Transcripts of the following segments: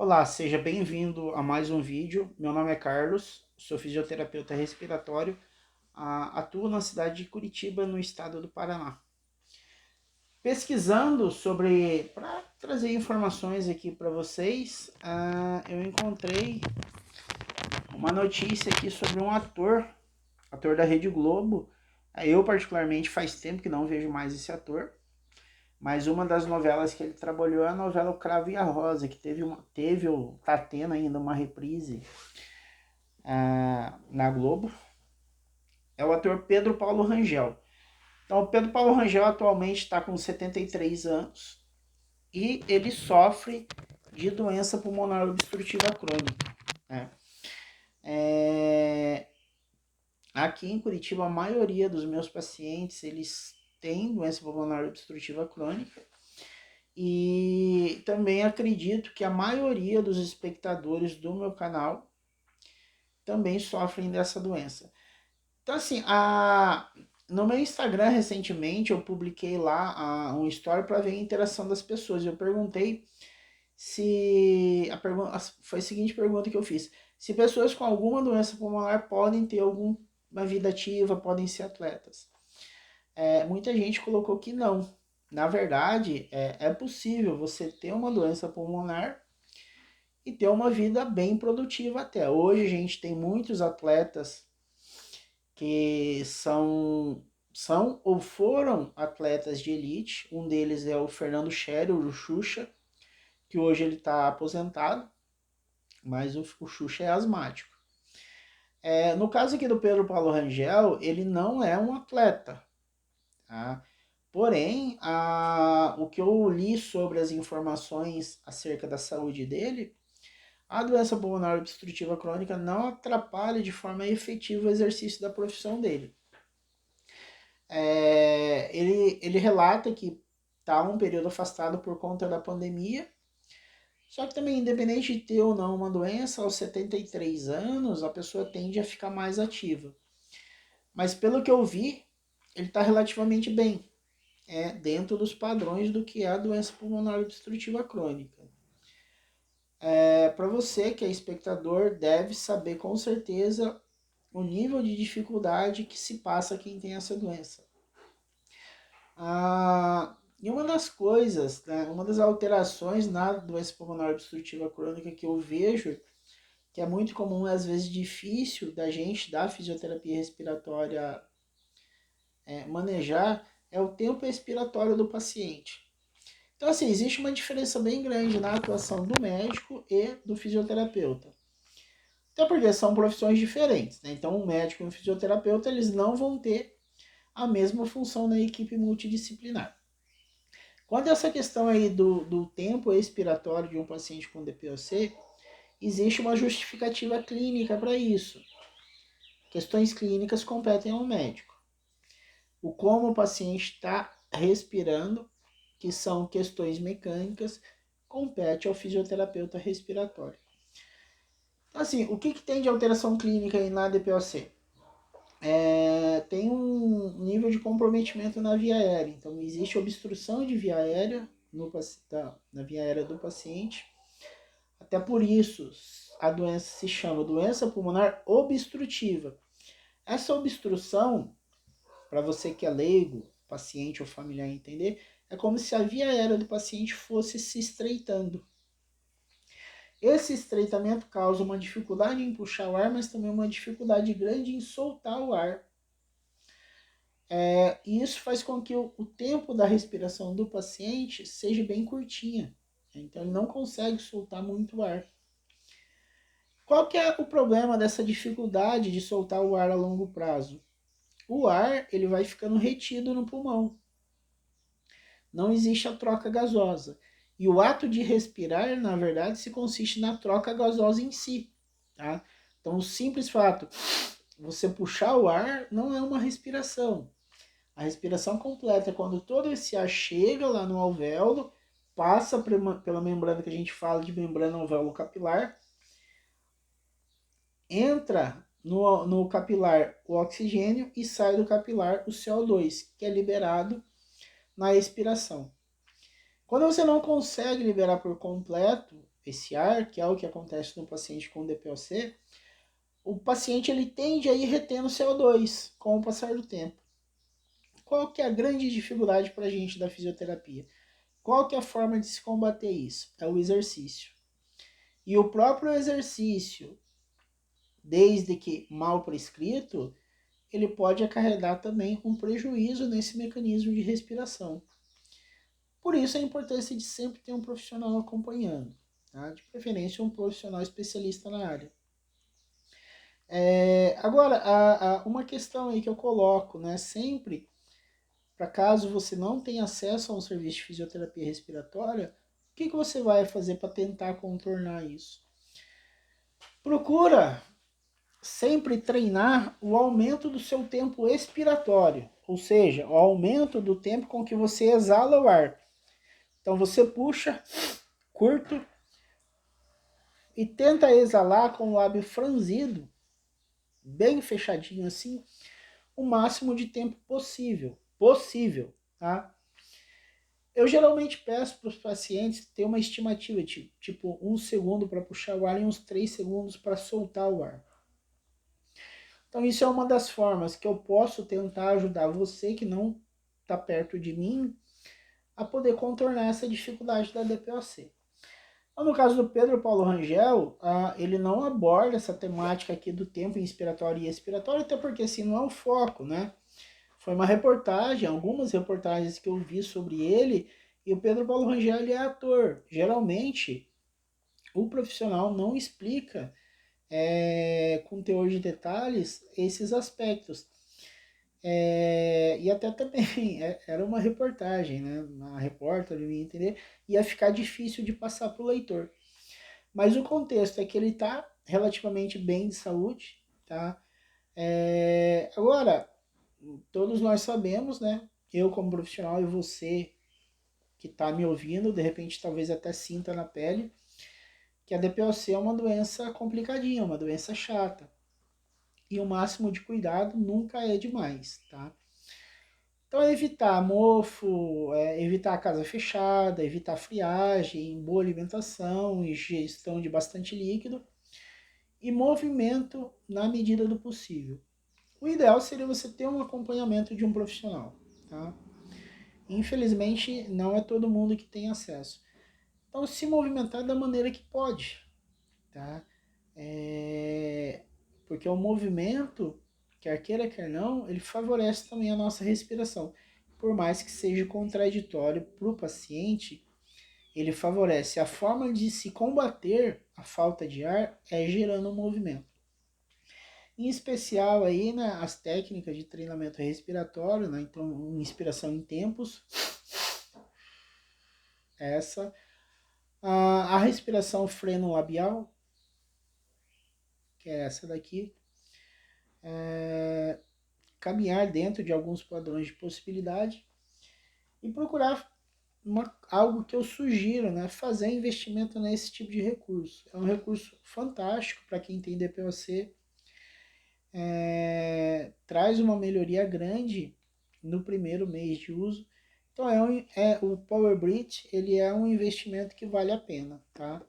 Olá, seja bem-vindo a mais um vídeo. Meu nome é Carlos, sou fisioterapeuta respiratório, atuo na cidade de Curitiba, no estado do Paraná. Pesquisando para trazer informações aqui para vocês, eu encontrei uma notícia aqui sobre um ator da Rede Globo. Eu particularmente faz tempo que não vejo mais esse ator, mas uma das novelas que ele trabalhou é a novela O Cravo e a Rosa, que teve ou tá tendo ainda uma reprise na Globo. É o ator Pedro Paulo Rangel. Então, o Pedro Paulo Rangel atualmente está com 73 anos e ele sofre de doença pulmonar obstrutiva crônica. Né? Aqui em Curitiba, a maioria dos meus pacientes eles têm doença pulmonar obstrutiva crônica e também acredito que a maioria dos espectadores do meu canal também sofrem dessa doença. Então, assim, no meu Instagram, recentemente, eu publiquei lá um story para ver a interação das pessoas. Eu perguntei se... Foi a seguinte pergunta que eu fiz. Se pessoas com alguma doença pulmonar podem ter alguma vida ativa, podem ser atletas. Muita gente colocou que não. Na verdade, é possível você ter uma doença pulmonar e ter uma vida bem produtiva até. Hoje a gente tem muitos atletas que são ou foram atletas de elite. Um deles é o Fernando Scherer, o Xuxa, que hoje ele está aposentado, mas o Xuxa é asmático. No caso aqui do Pedro Paulo Rangel, ele não é um atleta, tá? Porém, o que eu li sobre as informações acerca da saúde dele, a doença pulmonar obstrutiva crônica não atrapalha de forma efetiva o exercício da profissão dele. Ele relata que está um período afastado por conta da pandemia, só que também, independente de ter ou não uma doença, aos 73 anos, a pessoa tende a ficar mais ativa. Mas pelo que eu vi, ele está relativamente bem, dentro dos padrões do que é a doença pulmonar obstrutiva crônica. Para você que é espectador, deve saber com certeza o nível de dificuldade que se passa quem tem essa doença. E uma das coisas, né, uma das alterações na doença pulmonar obstrutiva crônica que eu vejo, que é muito comum e às vezes difícil da gente, da fisioterapia respiratória, manejar, é o tempo expiratório do paciente. Então, assim, existe uma diferença bem grande na atuação do médico e do fisioterapeuta. Até porque são profissões diferentes, né? Então, o médico e o fisioterapeuta, eles não vão ter a mesma função na equipe multidisciplinar. Quanto a essa questão aí do tempo expiratório de um paciente com DPOC, existe uma justificativa clínica para isso. Questões clínicas competem ao médico. O como o paciente está respirando, que são questões mecânicas, compete ao fisioterapeuta respiratório. Então, assim, o que tem de alteração clínica aí na DPOC? Tem um nível de comprometimento na via aérea. Então, existe obstrução de via aérea na via aérea do paciente. Até por isso, a doença se chama doença pulmonar obstrutiva. Essa obstrução, para você que é leigo, paciente ou familiar entender, é como se a via aérea do paciente fosse se estreitando. Esse estreitamento causa uma dificuldade em puxar o ar, mas também uma dificuldade grande em soltar o ar. E isso faz com que o tempo da respiração do paciente seja bem curtinha. Então ele não consegue soltar muito ar. Qual que é o problema dessa dificuldade de soltar o ar a longo prazo? O ar ele vai ficando retido no pulmão. Não existe a troca gasosa. E o ato de respirar, na verdade, se consiste na troca gasosa em si. Tá? Então, o simples fato, você puxar o ar, não é uma respiração. A respiração completa é quando todo esse ar chega lá no alvéolo, passa pela membrana que a gente fala de membrana alvéolo capilar, entra no capilar o oxigênio e sai do capilar o CO2, que é liberado na expiração. Quando você não consegue liberar por completo, esse ar, que é o que acontece no paciente com DPOC, o paciente ele tende a ir retendo CO2 com o passar do tempo. Qual que é a grande dificuldade para a gente da fisioterapia? Qual que é a forma de se combater isso? É o exercício. E o próprio exercício, desde que mal prescrito, ele pode acarretar também um prejuízo nesse mecanismo de respiração. Por isso a importância de sempre ter um profissional acompanhando, tá? De preferência um profissional especialista na área. Agora, uma questão aí que eu coloco, né? Sempre, para caso você não tenha acesso a um serviço de fisioterapia respiratória, o que você vai fazer para tentar contornar isso? Procura sempre treinar o aumento do seu tempo expiratório, ou seja, o aumento do tempo com que você exala o ar. Então você puxa curto e tenta exalar com o lábio franzido, bem fechadinho assim, o máximo de tempo possível. Tá? Eu geralmente peço para os pacientes ter uma estimativa, tipo 1 segundo para puxar o ar e uns 3 segundos para soltar o ar. Então isso é uma das formas que eu posso tentar ajudar você que não está perto de mim a poder contornar essa dificuldade da DPOC. Então, no caso do Pedro Paulo Rangel, ele não aborda essa temática aqui do tempo inspiratório e expiratório, até porque assim não é o foco, né? Foi uma reportagem, algumas reportagens que eu vi sobre ele, e o Pedro Paulo Rangel ele é ator. Geralmente, o profissional não explica com teor de detalhes esses aspectos. E até também era uma reportagem, né? Uma repórter, eu ia entender, ia ficar difícil de passar para o leitor. Mas o contexto é que ele está relativamente bem de saúde, tá? Agora, todos nós sabemos, né? Eu como profissional e você que está me ouvindo, de repente talvez até sinta na pele, que a DPOC é uma doença complicadinha, uma doença chata. E o máximo de cuidado nunca é demais, tá? Então, evitar mofo, evitar a casa fechada, evitar friagem, boa alimentação, ingestão de bastante líquido e movimento na medida do possível. O ideal seria você ter um acompanhamento de um profissional, tá? Infelizmente, não é todo mundo que tem acesso. Então, se movimentar da maneira que pode, tá? Porque o movimento, quer queira, quer não, ele favorece também a nossa respiração. Por mais que seja contraditório para o paciente, ele favorece a forma de se combater a falta de ar é gerando movimento. Em especial aí, né, as técnicas de treinamento respiratório, né, então inspiração em tempos, essa, a respiração freno-labial, que é essa daqui, caminhar dentro de alguns padrões de possibilidade e procurar algo que eu sugiro, né, fazer investimento nesse tipo de recurso. É um recurso fantástico para quem tem DPOC, traz uma melhoria grande no primeiro mês de uso. Então o Power Breath, ele é um investimento que vale a pena, tá?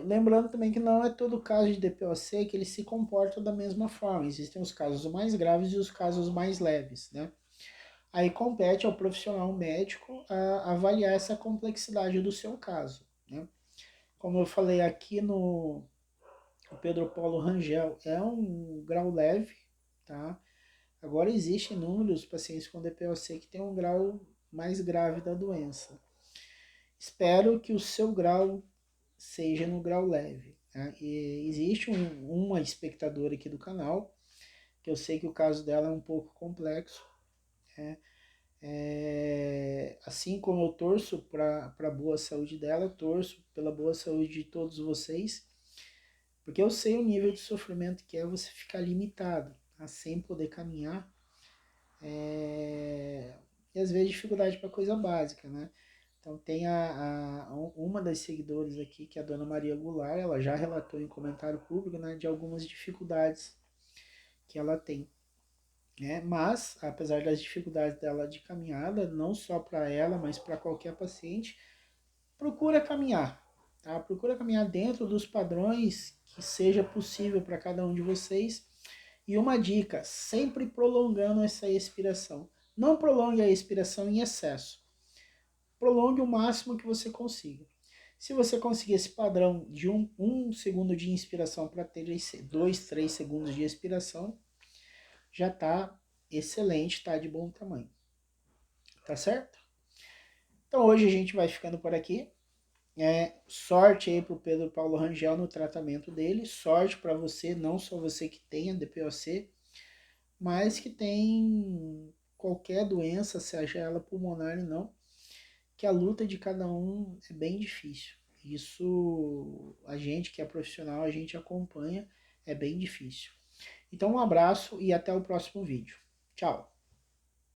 Lembrando também que não é todo caso de DPOC que ele se comporta da mesma forma. Existem os casos mais graves e os casos mais leves, né? Aí compete ao profissional médico a avaliar essa complexidade do seu caso, né? Como eu falei aqui no Pedro Paulo Rangel, é um grau leve, tá? Agora existem inúmeros pacientes com DPOC que têm um grau mais grave da doença. Espero que o seu grau seja no grau leve. Né? E existe uma espectadora aqui do canal, que eu sei que o caso dela é um pouco complexo. Né? Assim como eu torço para a boa saúde dela, eu torço pela boa saúde de todos vocês, porque eu sei o nível de sofrimento que é você ficar limitado, tá? Sem poder caminhar. E às vezes dificuldade para coisa básica, né? Então tem uma das seguidoras aqui, que é a dona Maria Goulart, ela já relatou em comentário público, né, de algumas dificuldades que ela tem. Né? Mas, apesar das dificuldades dela de caminhada, não só para ela, mas para qualquer paciente, procura caminhar, tá? Procura caminhar dentro dos padrões que seja possível para cada um de vocês. E uma dica, sempre prolongando essa expiração. Não prolongue a expiração em excesso. Prolongue o máximo que você consiga. Se você conseguir esse padrão de um segundo de inspiração para ter 2, 3 segundos de expiração, já está excelente, está de bom tamanho. Tá certo? Então hoje a gente vai ficando por aqui. Sorte aí para o Pedro Paulo Rangel no tratamento dele. Sorte para você, não só você que tenha DPOC, mas que tem qualquer doença, seja ela pulmonar ou não, que a luta de cada um é bem difícil. Isso a gente que é profissional, a gente acompanha, é bem difícil. Então um abraço e até o próximo vídeo. Tchau!